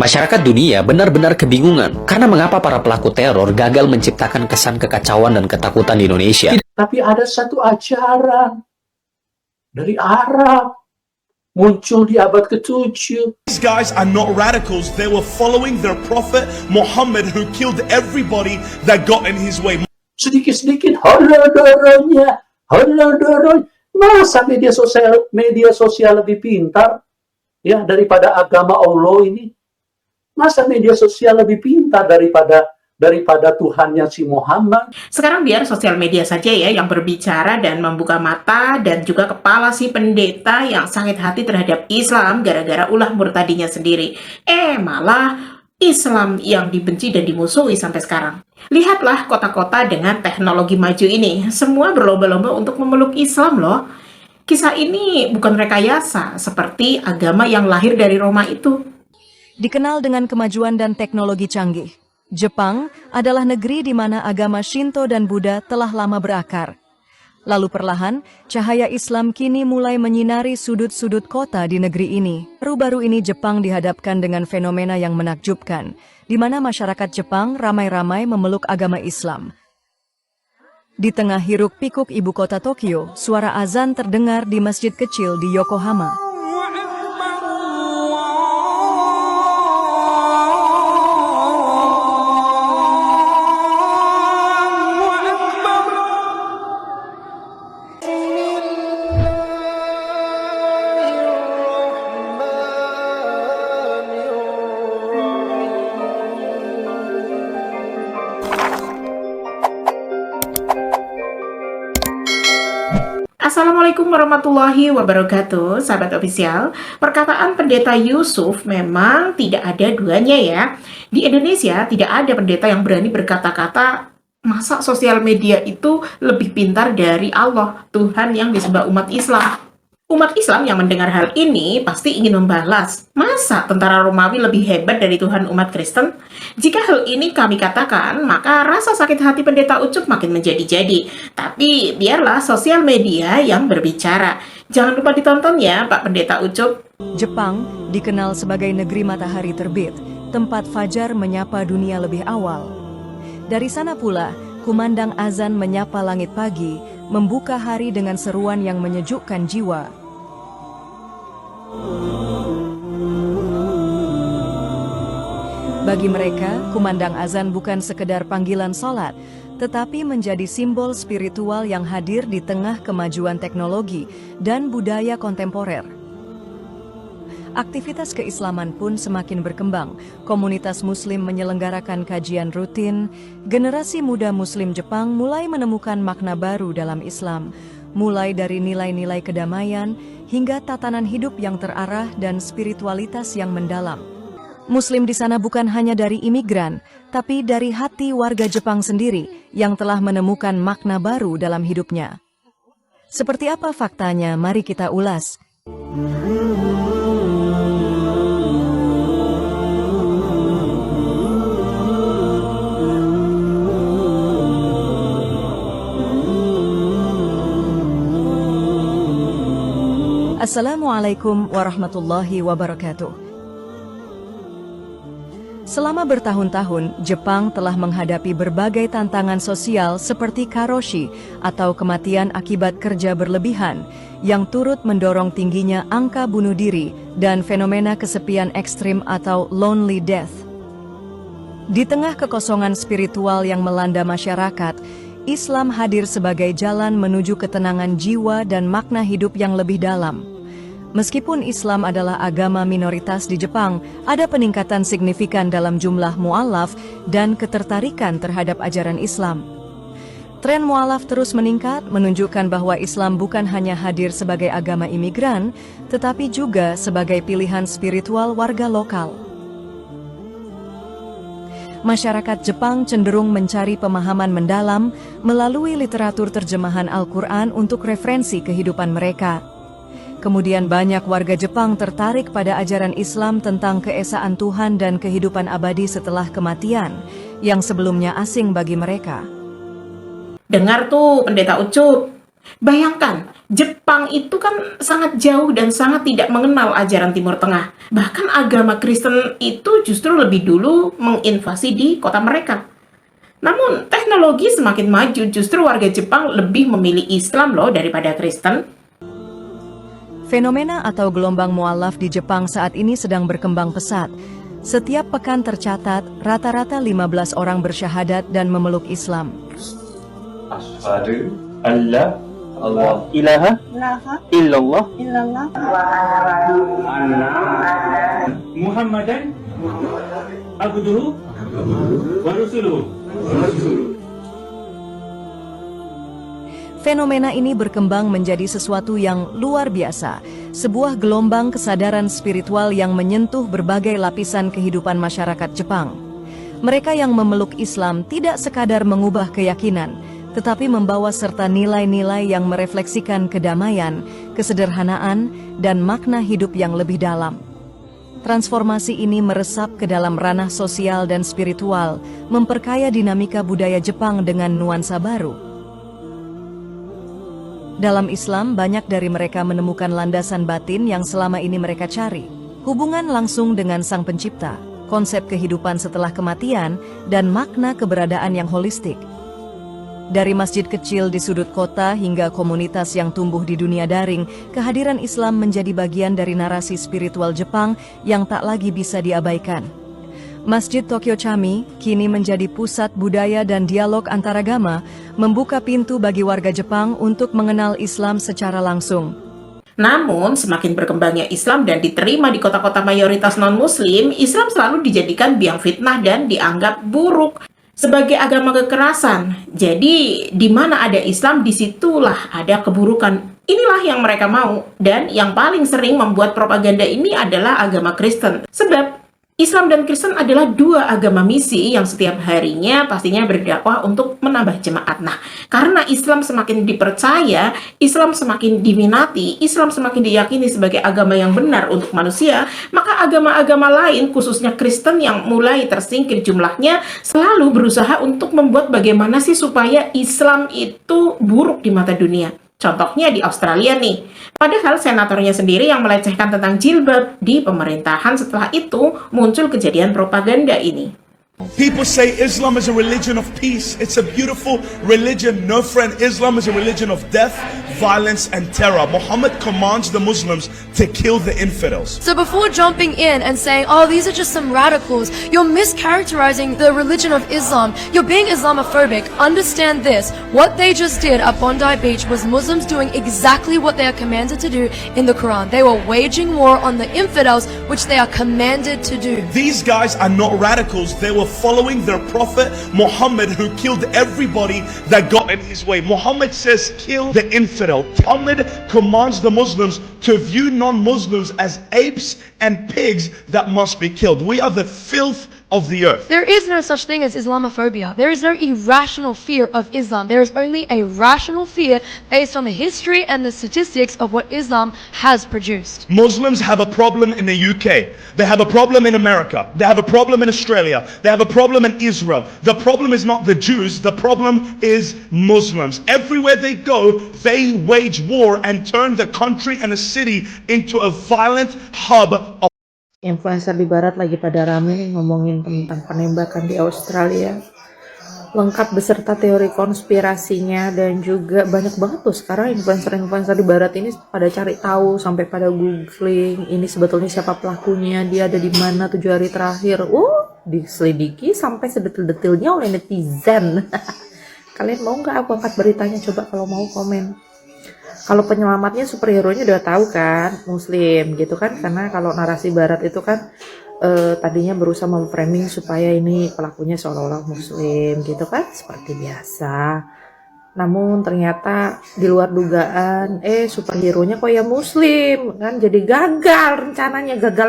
Masyarakat dunia benar-benar kebingungan karena mengapa para pelaku teror gagal menciptakan kesan kekacauan dan ketakutan di Indonesia. Tapi ada satu ajaran dari Arab muncul di abad ke-7. These guys are not radicals. They were following their prophet Muhammad, who killed everybody that got in his way. Sedikit-sedikit holodoronya. Masa media sosial lebih pintar ya daripada agama Allah ini? Masa media sosial lebih pintar daripada Tuhannya si Muhammad? Sekarang biar sosial media saja ya yang berbicara dan membuka mata dan juga kepala si pendeta yang sakit hati terhadap Islam gara-gara ulah murtadinya sendiri. Malah Islam yang dibenci dan dimusuhi sampai sekarang. Lihatlah kota-kota dengan teknologi maju ini. Semua berlomba-lomba untuk memeluk Islam loh. Kisah ini bukan rekayasa seperti agama yang lahir dari Roma itu. Dikenal dengan kemajuan dan teknologi canggih, Jepang adalah negeri di mana agama Shinto dan Buddha telah lama berakar. Lalu perlahan, cahaya Islam kini mulai menyinari sudut-sudut kota di negeri ini. Baru-baru ini Jepang dihadapkan dengan fenomena yang menakjubkan, di mana masyarakat Jepang ramai-ramai memeluk agama Islam. Di tengah hiruk-pikuk ibu kota Tokyo, suara azan terdengar di masjid kecil di Yokohama. Assalamualaikum warahmatullahi wabarakatuh, sahabat ofisial. Perkataan pendeta Yusuf memang tidak ada duanya ya. Di Indonesia tidak ada pendeta yang berani berkata-kata, masa sosial media itu lebih pintar dari Allah, Tuhan yang disembah umat Islam. Umat Islam yang mendengar hal ini pasti ingin membalas, masa tentara Romawi lebih hebat dari Tuhan umat Kristen? Jika hal ini kami katakan, maka rasa sakit hati pendeta Ucup makin menjadi-jadi. Tapi biarlah sosial media yang berbicara. Jangan lupa ditonton ya Pak Pendeta Ucup. Jepang dikenal sebagai negeri matahari terbit, tempat fajar menyapa dunia lebih awal. Dari sana pula, kumandang azan menyapa langit pagi, membuka hari dengan seruan yang menyejukkan jiwa. Bagi mereka, kumandang azan bukan sekedar panggilan sholat, tetapi menjadi simbol spiritual yang hadir di tengah kemajuan teknologi dan budaya kontemporer. Aktivitas keislaman pun semakin berkembang. Komunitas Muslim menyelenggarakan kajian rutin. Generasi muda Muslim Jepang mulai menemukan makna baru dalam Islam, mulai dari nilai-nilai kedamaian hingga tatanan hidup yang terarah dan spiritualitas yang mendalam. Muslim di sana bukan hanya dari imigran, tapi dari hati warga Jepang sendiri yang telah menemukan makna baru dalam hidupnya. Seperti apa faktanya? Mari kita ulas. Assalamualaikum warahmatullahi wabarakatuh. Selama bertahun-tahun, Jepang telah menghadapi berbagai tantangan sosial seperti karoshi atau kematian akibat kerja berlebihan yang turut mendorong tingginya angka bunuh diri dan fenomena kesepian ekstrim atau lonely death. Di tengah kekosongan spiritual yang melanda masyarakat, Islam hadir sebagai jalan menuju ketenangan jiwa dan makna hidup yang lebih dalam. Meskipun Islam adalah agama minoritas di Jepang, ada peningkatan signifikan dalam jumlah mu'alaf dan ketertarikan terhadap ajaran Islam. Tren mu'alaf terus meningkat, menunjukkan bahwa Islam bukan hanya hadir sebagai agama imigran, tetapi juga sebagai pilihan spiritual warga lokal. Masyarakat Jepang cenderung mencari pemahaman mendalam melalui literatur terjemahan Al-Quran untuk referensi kehidupan mereka. Kemudian banyak warga Jepang tertarik pada ajaran Islam tentang keesaan Tuhan dan kehidupan abadi setelah kematian, yang sebelumnya asing bagi mereka. Dengar tuh Pendeta Ucup, Bayangkan, Jepang itu kan sangat jauh dan sangat tidak mengenal ajaran Timur Tengah. Bahkan agama Kristen itu justru lebih dulu menginvasi di kota mereka. Namun, teknologi semakin maju, justru warga Jepang lebih memilih Islam loh daripada Kristen. Fenomena atau gelombang mualaf di Jepang saat ini sedang berkembang pesat. Setiap pekan tercatat, rata-rata 15 orang bersyahadat dan memeluk Islam. Asyhadu alla ilaha illallah Muhammadan abduhu wa rasuluhu. Fenomena ini berkembang menjadi sesuatu yang luar biasa, sebuah gelombang kesadaran spiritual yang menyentuh berbagai lapisan kehidupan masyarakat Jepang. Mereka yang memeluk Islam tidak sekadar mengubah keyakinan, tetapi membawa serta nilai-nilai yang merefleksikan kedamaian, kesederhanaan, dan makna hidup yang lebih dalam. Transformasi ini meresap ke dalam ranah sosial dan spiritual, memperkaya dinamika budaya Jepang dengan nuansa baru. Dalam Islam, banyak dari mereka menemukan landasan batin yang selama ini mereka cari. Hubungan langsung dengan Sang Pencipta, konsep kehidupan setelah kematian, dan makna keberadaan yang holistik. Dari masjid kecil di sudut kota hingga komunitas yang tumbuh di dunia daring, kehadiran Islam menjadi bagian dari narasi spiritual Jepang yang tak lagi bisa diabaikan. Masjid Tokyo Chami kini menjadi pusat budaya dan dialog antaragama, membuka pintu bagi warga Jepang untuk mengenal Islam secara langsung. Namun, semakin berkembangnya Islam dan diterima di kota-kota mayoritas non-Muslim, Islam selalu dijadikan biang fitnah dan dianggap buruk sebagai agama kekerasan. Jadi, di mana ada Islam, disitulah ada keburukan. Inilah yang mereka mau, dan yang paling sering membuat propaganda ini adalah agama Kristen. Sebab, Islam dan Kristen adalah dua agama misi yang setiap harinya pastinya berdakwah untuk menambah jemaat. Nah, karena Islam semakin dipercaya, Islam semakin diminati, Islam semakin diyakini sebagai agama yang benar untuk manusia, maka agama-agama lain, khususnya Kristen yang mulai tersingkir jumlahnya, selalu berusaha untuk membuat bagaimana sih supaya Islam itu buruk di mata dunia. Contohnya di Australia nih. Padahal senatornya sendiri yang melecehkan tentang jilbab di pemerintahan, setelah itu muncul kejadian propaganda ini. People say Islam is a religion of peace. It's a beautiful religion. No, friend, Islam is a religion of death, violence, and terror. Muhammad commands the Muslims to kill the infidels. So before jumping in and saying, oh, these are just some radicals, you're mischaracterizing the religion of Islam. You're being Islamophobic. Understand this. What they just did at Bondi Beach was Muslims doing exactly what they are commanded to do in the Quran. They were waging war on the infidels, which they are commanded to do. These guys are not radicals. They were following their prophet Muhammad, who killed everybody that got in his way. Muhammad says, kill the infidel. Muhammad commands the Muslims to view non-Muslims as apes and pigs that must be killed. We are the filth of the earth. There is no such thing as Islamophobia. There is no irrational fear of Islam. There is only a rational fear based on the history and the statistics of what Islam has produced. Muslims have a problem in the UK. They have a problem in America. They have a problem in Australia. They have a problem in Israel. The problem is not the Jews. The problem is Muslims. Everywhere they go, they wage war and turn the country and a city into a violent hub of Influencer di barat lagi pada rame ngomongin tentang penembakan di Australia, lengkap beserta teori konspirasinya, dan juga banyak banget tuh sekarang influencer-influencer di barat ini pada cari tahu sampai pada googling ini sebetulnya siapa pelakunya, dia ada di mana 7 hari terakhir. Diselidiki sampai sedetil-detilnya oleh netizen. Kalian mau nggak aku angkat beritanya? Coba kalau mau komen. Kalau penyelamatnya superhero-nya udah tahu kan, Muslim gitu kan, karena kalau narasi barat itu kan tadinya berusaha memframing supaya ini pelakunya seolah-olah Muslim gitu kan, seperti biasa. Namun ternyata di luar dugaan, superhero-nya kok ya Muslim kan, jadi gagal rencananya, gagal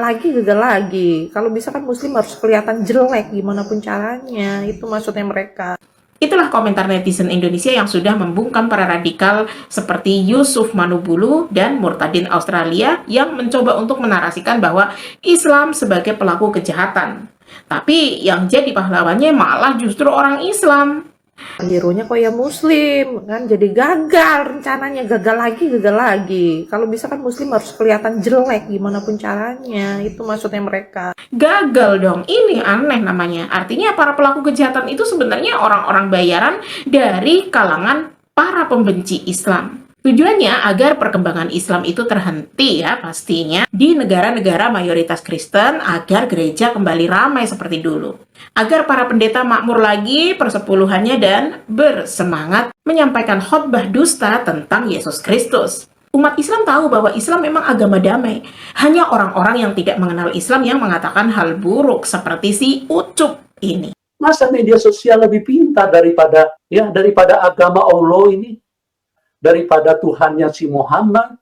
lagi. Kalau bisa kan Muslim harus kelihatan jelek gimana pun caranya, itu maksudnya mereka. Itulah komentar netizen Indonesia yang sudah membungkam para radikal seperti Yusuf Manubulu dan Murtadin Australia yang mencoba untuk menarasikan bahwa Islam sebagai pelaku kejahatan. Tapi yang jadi pahlawannya malah justru orang Islam. Hero-nya kok ya muslim kan, jadi gagal rencananya, gagal lagi. Kalau bisa kan muslim harus kelihatan jelek gimana pun caranya, itu maksudnya mereka. Gagal dong, ini aneh namanya. Artinya para pelaku kejahatan itu sebenarnya orang-orang bayaran dari kalangan para pembenci Islam. Tujuannya agar perkembangan Islam itu terhenti ya pastinya di negara-negara mayoritas Kristen agar gereja kembali ramai seperti dulu. Agar para pendeta makmur lagi persepuluhannya dan bersemangat menyampaikan khotbah dusta tentang Yesus Kristus. Umat Islam tahu bahwa Islam memang agama damai. Hanya orang-orang yang tidak mengenal Islam yang mengatakan hal buruk seperti si Ucup ini. Masa media sosial lebih pintar daripada agama Allah ini? Daripada Tuhannya si Muhammad?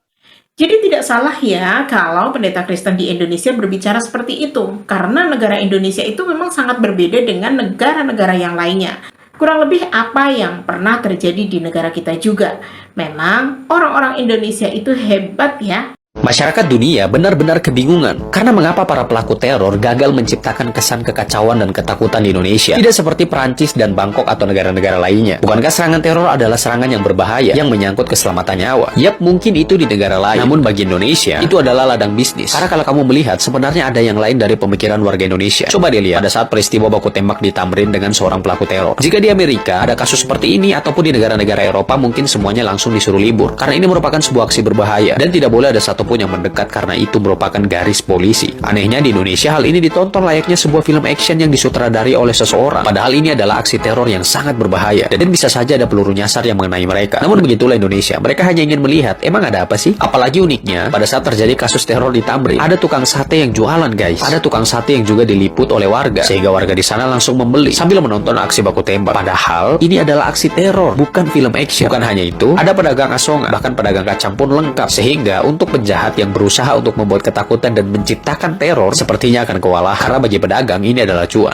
Jadi tidak salah ya kalau pendeta Kristen di Indonesia berbicara seperti itu. Karena negara Indonesia itu memang sangat berbeda dengan negara-negara yang lainnya. Kurang lebih apa yang pernah terjadi di negara kita juga. Memang orang-orang Indonesia itu hebat ya. Masyarakat dunia benar-benar kebingungan karena mengapa para pelaku teror gagal menciptakan kesan kekacauan dan ketakutan di Indonesia. Tidak seperti Perancis dan Bangkok atau negara-negara lainnya. Bukankah serangan teror adalah serangan yang berbahaya yang menyangkut keselamatan nyawa? Yap, mungkin itu di negara lain. Namun bagi Indonesia, itu adalah ladang bisnis. Karena kalau kamu melihat, sebenarnya ada yang lain dari pemikiran warga Indonesia. Coba dilihat pada saat peristiwa baku tembak di Tamrin dengan seorang pelaku teror. Jika di Amerika ada kasus seperti ini ataupun di negara-negara Eropa, mungkin semuanya langsung disuruh libur. Karena ini merupakan sebuah aksi berbahaya dan tidak boleh ada satupun yang mendekat karena itu merupakan garis polisi. Anehnya di Indonesia hal ini ditonton layaknya sebuah film action yang disutradari oleh seseorang. Padahal ini adalah aksi teror yang sangat berbahaya dan bisa saja ada peluru nyasar yang mengenai mereka. Namun begitulah Indonesia. Mereka hanya ingin melihat emang ada apa sih? Apalagi uniknya pada saat terjadi kasus teror di Tamrin, ada tukang sate yang jualan guys. Ada tukang sate yang juga diliput oleh warga sehingga warga di sana langsung membeli sambil menonton aksi baku tembak. Padahal ini adalah aksi teror, bukan film action. Bukan hanya itu, ada pedagang asongan, bahkan pedagang kacang pun lengkap. Sehingga untuk penjahat yang berusaha untuk membuat ketakutan dan menciptakan teror sepertinya akan kewalahan karena bagi pedagang ini adalah cuan.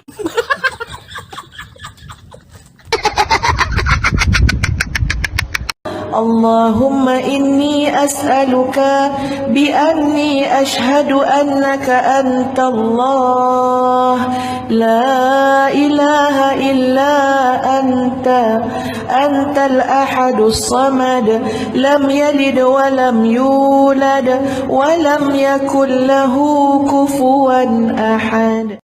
Allahumma inni as'aluka bi'anni ashhadu annaka anta Allah la ilaha illa anta antal ahadus samad lam yalid wa lam yulad wa lam yakul lahu kufuwan ahad.